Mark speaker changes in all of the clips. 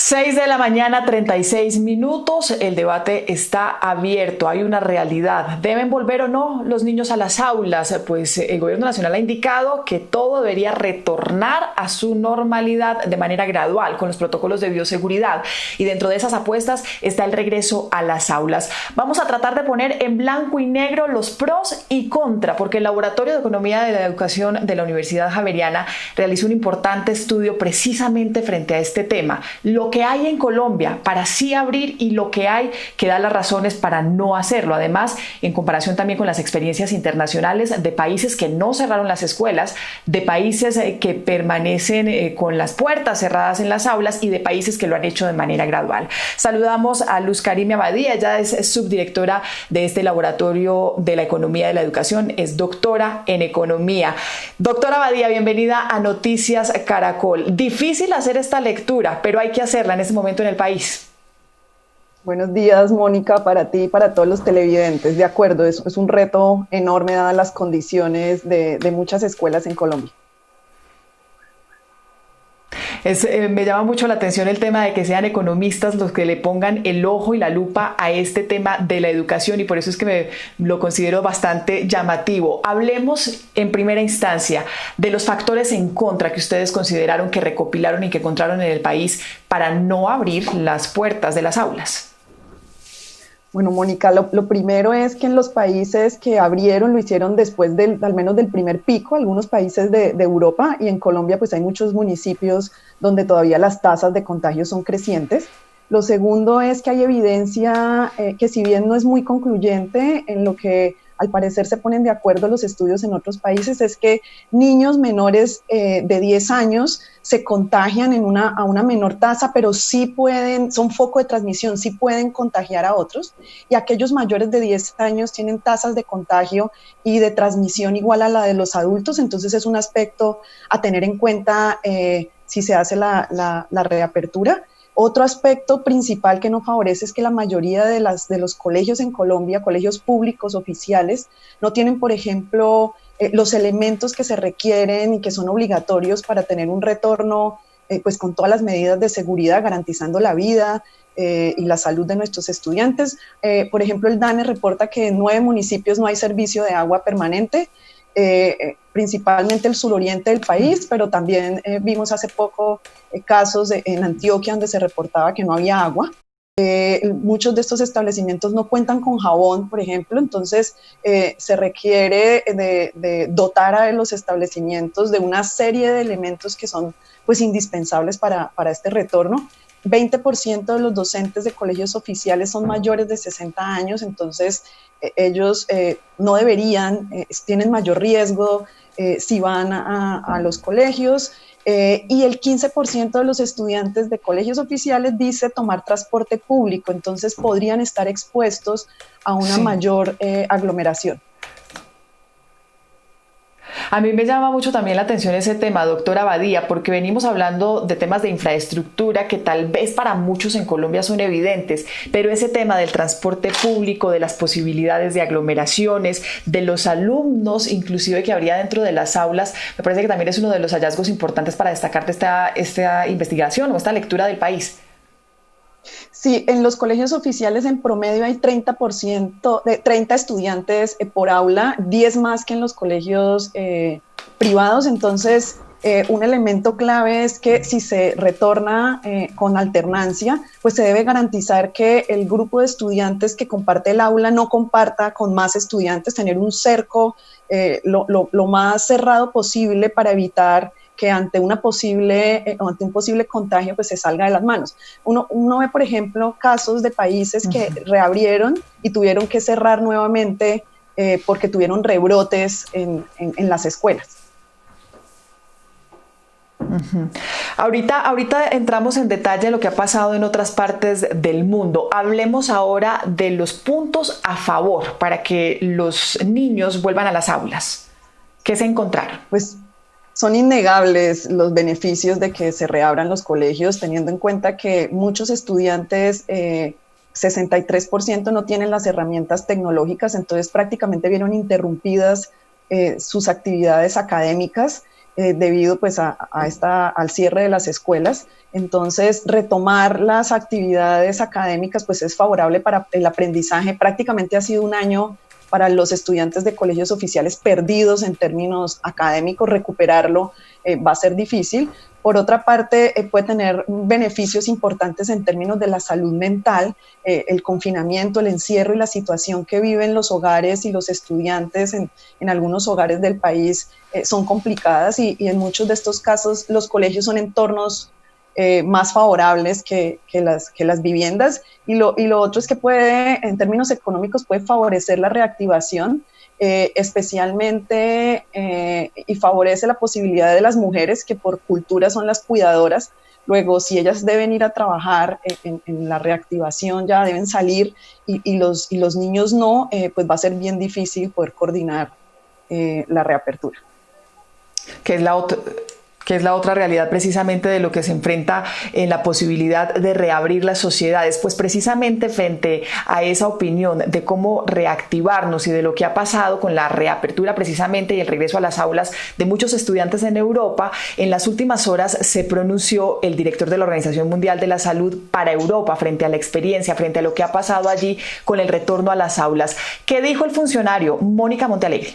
Speaker 1: 6 de la mañana, 36 minutos. El debate está abierto. Hay una realidad. ¿Deben volver o no los niños a las aulas? Pues el gobierno nacional ha indicado que todo debería retornar a su normalidad de manera gradual, con los protocolos de bioseguridad. Y dentro de esas apuestas está el regreso a las aulas. Vamos a tratar de poner en blanco y negro los pros y contra, porque el Laboratorio de Economía de la Educación de la Universidad Javeriana realizó un importante estudio precisamente frente a este tema. Lo que hay en Colombia para sí abrir y lo que hay que da las razones para no hacerlo. Además, en comparación también con las experiencias internacionales de países que no cerraron las escuelas, de países que permanecen con las puertas cerradas en las aulas y de países que lo han hecho de manera gradual. Saludamos a Luz Karime Abadía, ella es subdirectora de este Laboratorio de la Economía de la Educación, es doctora en Economía. Doctora Abadía, bienvenida a Noticias Caracol. Difícil hacer esta lectura, pero hay que hacerla en este momento en el país.
Speaker 2: Buenos días, Mónica, para ti y para todos los televidentes. De acuerdo, es un reto enorme dadas las condiciones de muchas escuelas en Colombia.
Speaker 1: Me llama mucho la atención el tema de que sean economistas los que le pongan el ojo y la lupa a este tema de la educación y por eso es que lo considero bastante llamativo. Hablemos en primera instancia de los factores en contra que ustedes consideraron, que recopilaron y que encontraron en el país para no abrir las puertas de las aulas.
Speaker 2: Bueno, Mónica, lo primero es que en los países que abrieron lo hicieron después al menos del primer pico, algunos países de Europa, y en Colombia pues hay muchos municipios donde todavía las tasas de contagio son crecientes. Lo segundo es que hay evidencia que si bien no es muy concluyente en lo que al parecer se ponen de acuerdo los estudios en otros países, es que niños menores de 10 años se contagian a una menor tasa, pero sí pueden, son foco de transmisión, sí pueden contagiar a otros, y aquellos mayores de 10 años tienen tasas de contagio y de transmisión igual a la de los adultos, entonces es un aspecto a tener en cuenta si se hace la reapertura. Otro aspecto principal que no favorece es que la mayoría de los colegios en Colombia, colegios públicos oficiales, no tienen, por ejemplo, los elementos que se requieren y que son obligatorios para tener un retorno pues con todas las medidas de seguridad, garantizando la vida y la salud de nuestros estudiantes. Por ejemplo, el DANE reporta que en 9 municipios no hay servicio de agua permanente, principalmente el suroriente del país, pero también vimos hace poco casos en Antioquia donde se reportaba que no había agua. Muchos de estos establecimientos no cuentan con jabón, por ejemplo, entonces se requiere de dotar a los establecimientos de una serie de elementos que son pues indispensables para este retorno. 20% de los docentes de colegios oficiales son mayores de 60 años, entonces ellos no deberían, tienen mayor riesgo si van a los colegios, y el 15% de los estudiantes de colegios oficiales dice tomar transporte público, entonces podrían estar expuestos a una mayor aglomeración.
Speaker 1: A mí me llama mucho también la atención ese tema, doctora Abadía, porque venimos hablando de temas de infraestructura que tal vez para muchos en Colombia son evidentes, pero ese tema del transporte público, de las posibilidades de aglomeraciones, de los alumnos, inclusive que habría dentro de las aulas, me parece que también es uno de los hallazgos importantes para destacar de esta investigación o esta lectura del país.
Speaker 2: Sí, en los colegios oficiales en promedio hay 30%, 30 estudiantes por aula, 10 más que en los colegios privados, entonces un elemento clave es que si se retorna con alternancia, pues se debe garantizar que el grupo de estudiantes que comparte el aula no comparta con más estudiantes, tener un cerco lo más cerrado posible para evitar que ante un posible contagio pues se salga de las manos. Uno ve, por ejemplo, casos de países que reabrieron y tuvieron que cerrar nuevamente porque tuvieron rebrotes en las escuelas.
Speaker 1: Ahorita entramos en detalle en lo que ha pasado en otras partes del mundo. Hablemos ahora de los puntos a favor para que los niños vuelvan a las aulas. ¿Qué se encontraron?
Speaker 2: Pues son innegables los beneficios de que se reabran los colegios, teniendo en cuenta que muchos estudiantes, 63% no tienen las herramientas tecnológicas, entonces prácticamente vieron interrumpidas sus actividades académicas. debido pues al cierre de las escuelas. Entonces, retomar las actividades académicas pues es favorable para el aprendizaje. Prácticamente ha sido un año para los estudiantes de colegios oficiales perdidos en términos académicos. Recuperarlo va a ser difícil. Por otra parte, puede tener beneficios importantes en términos de la salud mental. El confinamiento, el encierro y la situación que viven los hogares y los estudiantes en algunos hogares del país son complicadas y en muchos de estos casos los colegios son entornos más favorables que las viviendas. Y lo otro es que puede, en términos económicos, puede favorecer la reactivación, especialmente y favorece la posibilidad de las mujeres que por cultura son las cuidadoras. Luego, si ellas deben ir a trabajar en la reactivación, ya deben salir y los niños no, pues va a ser bien difícil poder coordinar la reapertura.
Speaker 1: Que es la otra realidad precisamente de lo que se enfrenta en la posibilidad de reabrir las sociedades. Pues precisamente frente a esa opinión de cómo reactivarnos y de lo que ha pasado con la reapertura precisamente y el regreso a las aulas de muchos estudiantes en Europa, en las últimas horas se pronunció el director de la Organización Mundial de la Salud para Europa frente a la experiencia, frente a lo que ha pasado allí con el retorno a las aulas. ¿Qué dijo el funcionario? Mónica Montealegre.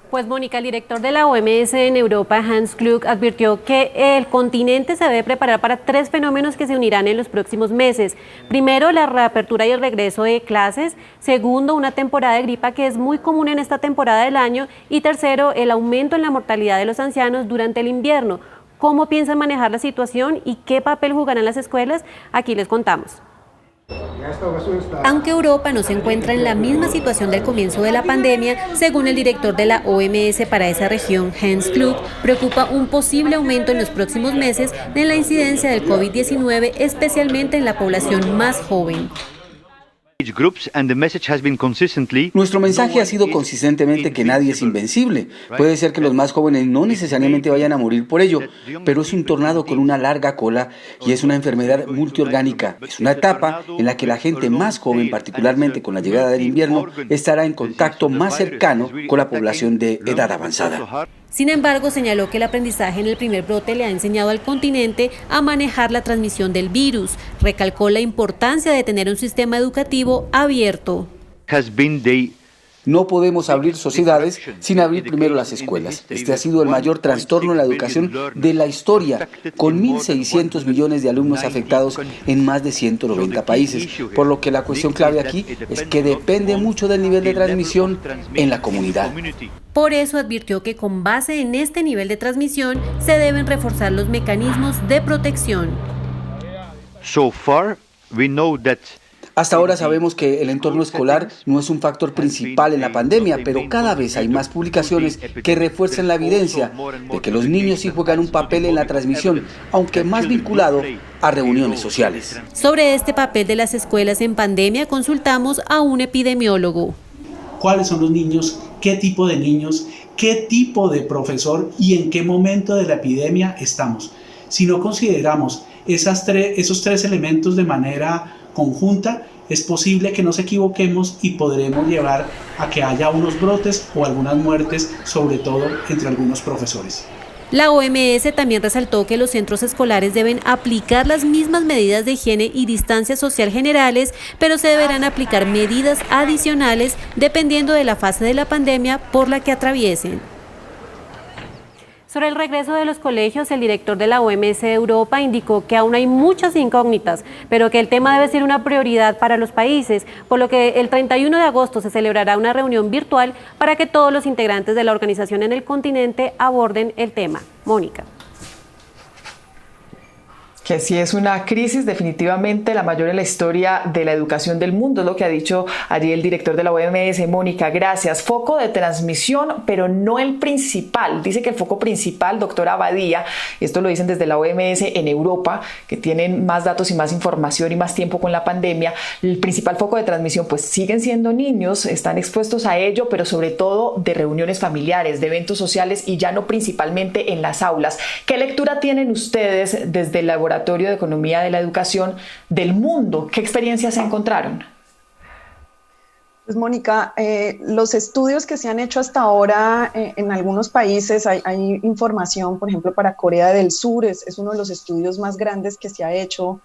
Speaker 3: Pues Mónica, el director de la OMS en Europa, Hans Kluge, advirtió que el continente se debe preparar para 3 fenómenos que se unirán en los próximos meses. Primero, la reapertura y el regreso de clases. Segundo, una temporada de gripa que es muy común en esta temporada del año. Y tercero, el aumento en la mortalidad de los ancianos durante el invierno. ¿Cómo piensan manejar la situación y qué papel jugarán las escuelas? Aquí les contamos. Aunque Europa no se encuentra en la misma situación del comienzo de la pandemia, según el director de la OMS para esa región, Hans Kluge, preocupa un posible aumento en los próximos meses de la incidencia del COVID-19, especialmente en la población más joven.
Speaker 4: Nuestro mensaje ha sido consistentemente que nadie es invencible. Puede ser que los más jóvenes no necesariamente vayan a morir por ello, pero es un tornado con una larga cola y es una enfermedad multiorgánica. Es una etapa en la que la gente más joven, particularmente con la llegada del invierno, estará en contacto más cercano con la población de edad avanzada.
Speaker 3: Sin embargo, señaló que el aprendizaje en el primer brote le ha enseñado al continente a manejar la transmisión del virus. Recalcó la importancia de tener un sistema educativo abierto.
Speaker 4: No podemos abrir sociedades sin abrir primero las escuelas. Este ha sido el mayor trastorno en la educación de la historia, con 1.600 millones de alumnos afectados en más de 190 países, por lo que la cuestión clave aquí es que depende mucho del nivel de transmisión en la comunidad.
Speaker 3: Por eso advirtió que con base en este nivel de transmisión se deben reforzar los mecanismos de protección.
Speaker 4: Hasta ahora sabemos que el entorno escolar no es un factor principal en la pandemia, pero cada vez hay más publicaciones que refuerzan la evidencia de que los niños sí juegan un papel en la transmisión, aunque más vinculado a reuniones sociales.
Speaker 3: Sobre este papel de las escuelas en pandemia consultamos a un epidemiólogo.
Speaker 5: ¿Cuáles son los niños? ¿Qué tipo de niños? ¿Qué tipo de profesor? ¿Y en qué momento de la epidemia estamos? Si no consideramos esos tres elementos de manera conjunta, es posible que nos equivoquemos y podremos llevar a que haya unos brotes o algunas muertes, sobre todo entre algunos profesores.
Speaker 3: La OMS también resaltó que los centros escolares deben aplicar las mismas medidas de higiene y distancia social generales, pero se deberán aplicar medidas adicionales dependiendo de la fase de la pandemia por la que atraviesen. Sobre el regreso de los colegios, el director de la OMS de Europa indicó que aún hay muchas incógnitas, pero que el tema debe ser una prioridad para los países, por lo que el 31 de agosto se celebrará una reunión virtual para que todos los integrantes de la organización en el continente aborden el tema. Mónica.
Speaker 1: Que sí es una crisis definitivamente la mayor en la historia de la educación del mundo, es lo que ha dicho allí el director de la OMS. Mónica, gracias. Foco de transmisión, pero no el principal. Dice que el foco principal, doctora Abadía, esto lo dicen desde la OMS en Europa, que tienen más datos y más información y más tiempo con la pandemia, el principal foco de transmisión pues siguen siendo niños, están expuestos a ello, pero sobre todo de reuniones familiares, de eventos sociales y ya no principalmente en las aulas. ¿Qué lectura tienen ustedes desde el Laboratorio de Economía de la Educación del mundo? ¿Qué experiencias se encontraron?
Speaker 2: Pues Mónica, los estudios que se han hecho hasta ahora en algunos países, hay información, por ejemplo, para Corea del Sur, es uno de los estudios más grandes que se ha hecho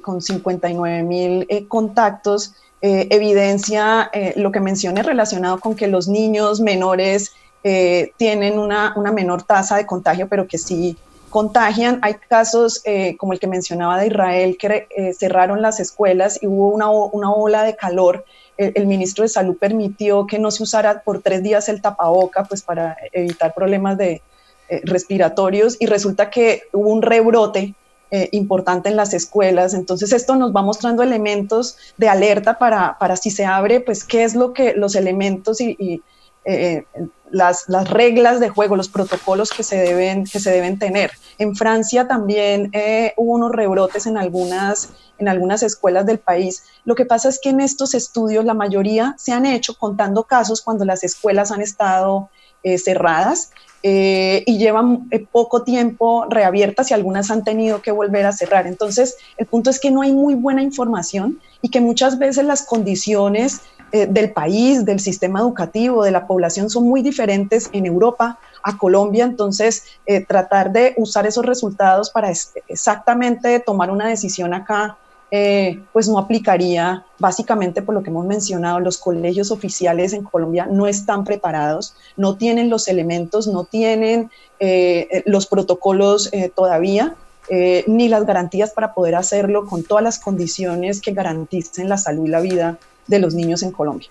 Speaker 2: con 59,000 contactos, evidencia lo que mencioné relacionado con que los niños menores tienen una menor tasa de contagio, pero que sí contagian. Hay casos como el que mencionaba de Israel, que cerraron las escuelas y hubo una ola de calor. El ministro de Salud permitió que no se usara por 3 días el tapaboca, pues para evitar problemas respiratorios, y resulta que hubo un rebrote importante en las escuelas. Entonces esto nos va mostrando elementos de alerta para si se abre, pues qué es lo que los elementos y las reglas de juego, los protocolos que se deben tener. En Francia también hubo unos rebrotes en algunas escuelas del país. Lo que pasa es que en estos estudios la mayoría se han hecho contando casos cuando las escuelas han estado cerradas y llevan poco tiempo reabiertas y algunas han tenido que volver a cerrar. Entonces, el punto es que no hay muy buena información y que muchas veces las condiciones del país, del sistema educativo, de la población son muy diferentes en Europa a Colombia. Entonces, tratar de usar esos resultados para exactamente tomar una decisión acá, pues no aplicaría, básicamente por lo que hemos mencionado. Los colegios oficiales en Colombia no están preparados, no tienen los elementos, no tienen los protocolos todavía, ni las garantías para poder hacerlo con todas las condiciones que garanticen la salud y la vida de los niños en Colombia.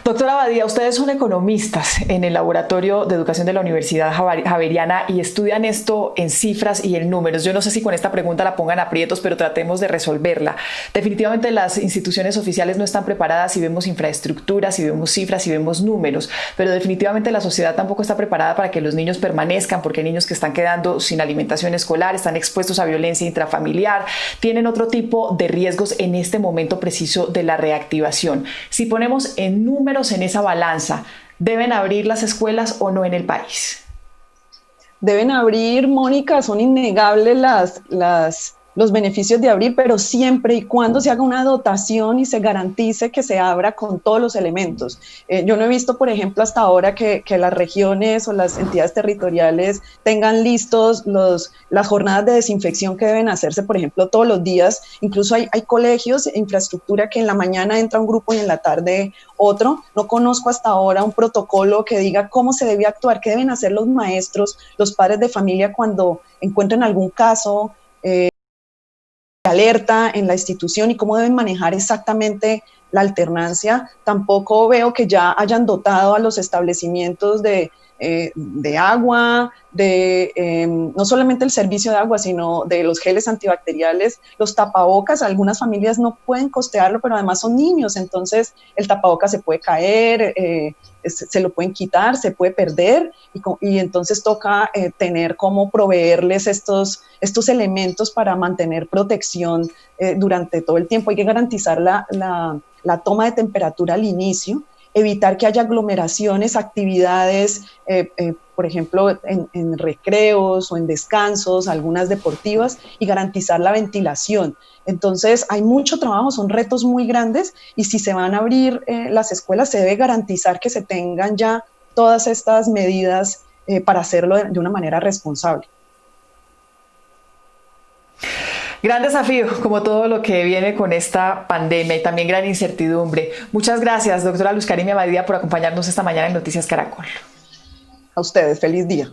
Speaker 1: Doctora Badía, ustedes son economistas en el Laboratorio de Educación de la Universidad Javeriana y estudian esto en cifras y en números. Yo no sé si con esta pregunta la pongan aprietos, pero tratemos de resolverla. Definitivamente las instituciones oficiales no están preparadas si vemos infraestructuras, si vemos cifras, si vemos números, pero definitivamente la sociedad tampoco está preparada para que los niños permanezcan, porque hay niños que están quedando sin alimentación escolar, están expuestos a violencia intrafamiliar, tienen otro tipo de riesgos en este momento preciso de la reactivación. Si ponemos en números en esa balanza, ¿deben abrir las escuelas o no en el país?
Speaker 2: Deben abrir, Mónica, son innegables los beneficios de abrir, pero siempre y cuando se haga una dotación y se garantice que se abra con todos los elementos. Yo no he visto, por ejemplo, hasta ahora que las regiones o las entidades territoriales tengan listos las jornadas de desinfección que deben hacerse, por ejemplo, todos los días. Incluso hay colegios, infraestructura, que en la mañana entra un grupo y en la tarde otro. No conozco hasta ahora un protocolo que diga cómo se debe actuar, qué deben hacer los maestros, los padres de familia cuando encuentren algún caso alerta en la institución, y cómo deben manejar exactamente la alternancia. Tampoco veo que ya hayan dotado a los establecimientos de agua, no solamente el servicio de agua, sino de los geles antibacteriales, los tapabocas. Algunas familias no pueden costearlo, pero además son niños, entonces el tapabocas se puede caer, se lo pueden quitar, se puede perder, y entonces toca tener cómo proveerles estos elementos para mantener protección durante todo el tiempo. Hay que garantizar la toma de temperatura al inicio, evitar que haya aglomeraciones, actividades, por ejemplo, en recreos o en descansos, algunas deportivas, y garantizar la ventilación. Entonces, hay mucho trabajo, son retos muy grandes, y si se van a abrir las escuelas, se debe garantizar que se tengan ya todas estas medidas para hacerlo de una manera responsable.
Speaker 1: Gran desafío, como todo lo que viene con esta pandemia, y también gran incertidumbre. Muchas gracias, doctora Luz Karimia Badía, por acompañarnos esta mañana en Noticias Caracol.
Speaker 2: A ustedes, feliz día.